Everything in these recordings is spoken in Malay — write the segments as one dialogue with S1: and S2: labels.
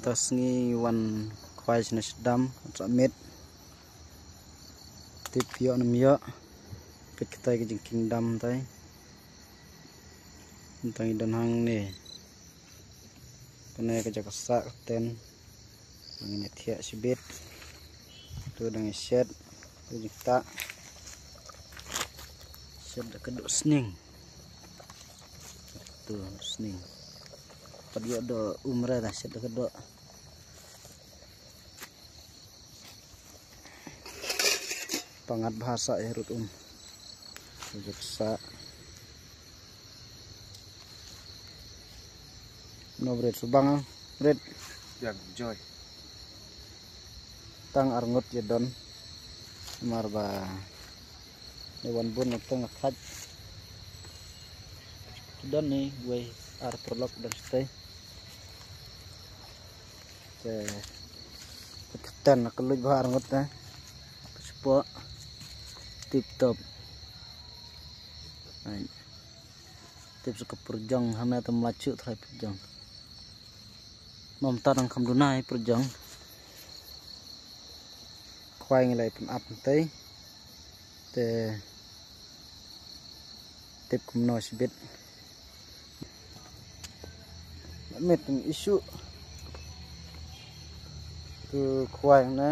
S1: tas ngi wan khoai sna sedam mit tip yo nam yo pit kita ke jengking dam tai tentang dan hang ni kena ke jakasa ten ini tiak sibit tu dengan shed tu jekta shed kedok sning tu sning pada do umrah dah shed kedok pangat bahasa herut jaksa no bread subang bread
S2: yang joy
S1: tang arngut jedon marba dewan bun tang khaj dan nih gue ar prolog dan stay te ketan keluj bah arngut na sepo tip top tip suka perjang hana tem lacu trai perjang mom tanang kam dunai perjang khoai ngai pun ap tei te tip kum no sibit met isu tu khoai na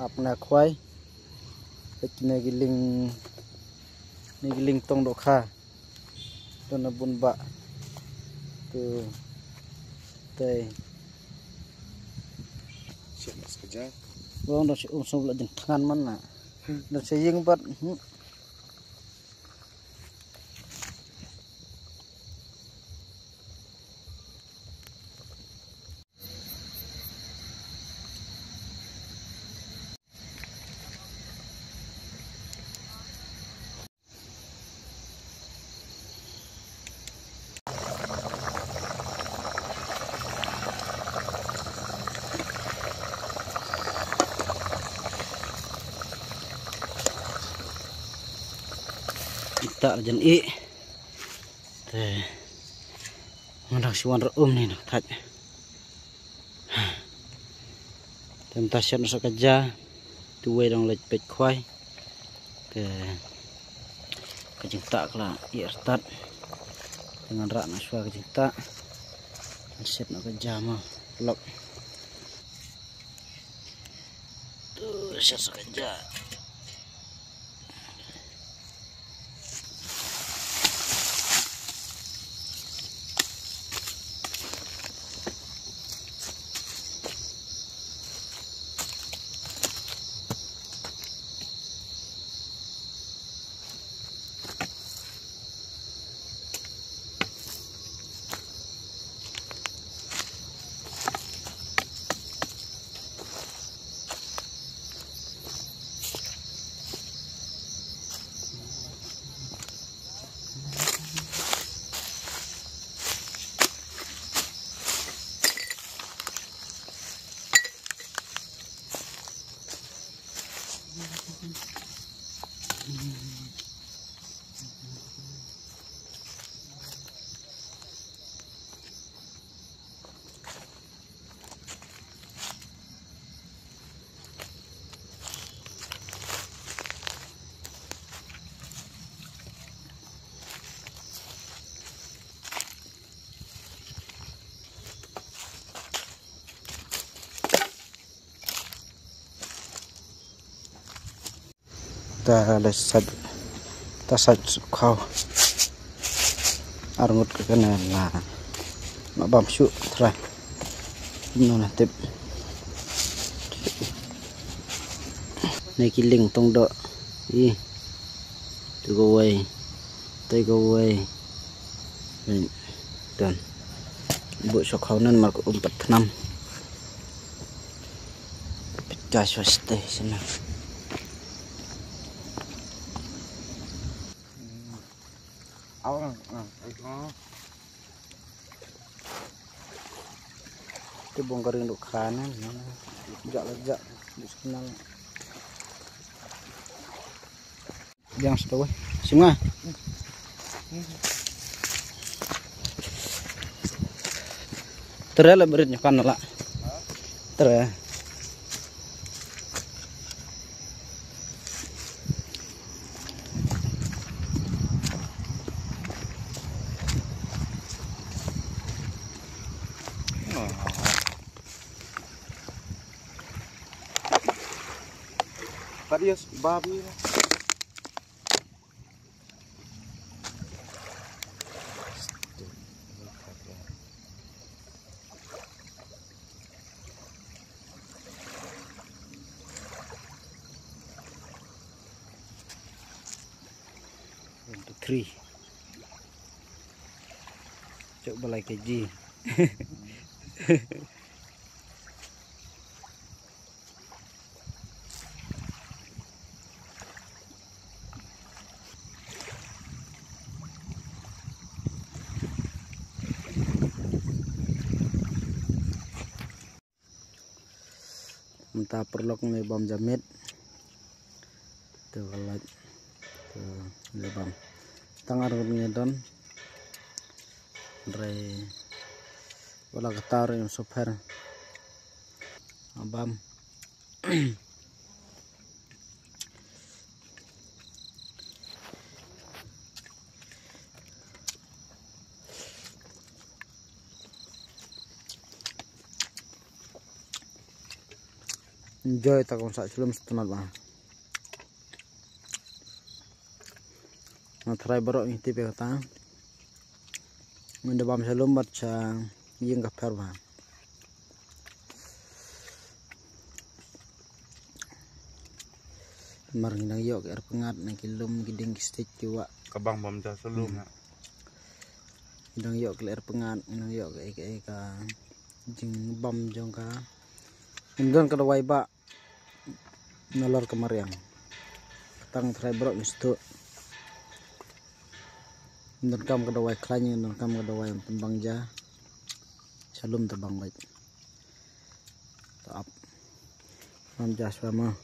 S1: ap na khoai kene giling tong do kha tu na bun ba tu tei
S2: siap mas kerja
S1: wong do sobla jeng tangan mana do seyeng bat tak jen i te ndak siwan ni nak taj tem tasyan sok kerja tuwe dong lej pet khoai ke kejeng tak lah i start dengan rak nak suara kejeng tak set nak kerja mah lok tu set sok kerja ta lesat kau arngut ke kana la ma bam su tra no na tip ne kiling tong do i to go away take away dan bu sok kau nan mar ko umpat nam pecah swasta sana itu bongkar induk kanan lejak kenal yang sudah singa Terela beritnya kan lah. Ter.
S2: Varias babi.
S1: Three. Coba lagi keji. Entah perlok nih bom jamit. Tuh kalau tuh bom. Tangan ngedon. Dari wala ketar yang super. Abam. Enjoy takon sak film setenat bang. Nah try borok ni tipe kata. Mende bam salum baca yang kapar bang. Mar nang yok air pengat nang kilum giding kistik jiwa.
S2: Kabang bam dah selum.
S1: Nang yok air pengat nang yok ka jing bam jong ka. Indon kada wai ba nalor kemariang. Tang try borok mistu. Indon kam kada wai klanya indon kam kada wai tembang ja. Salum tembang baik. Taap. Mam jas sama.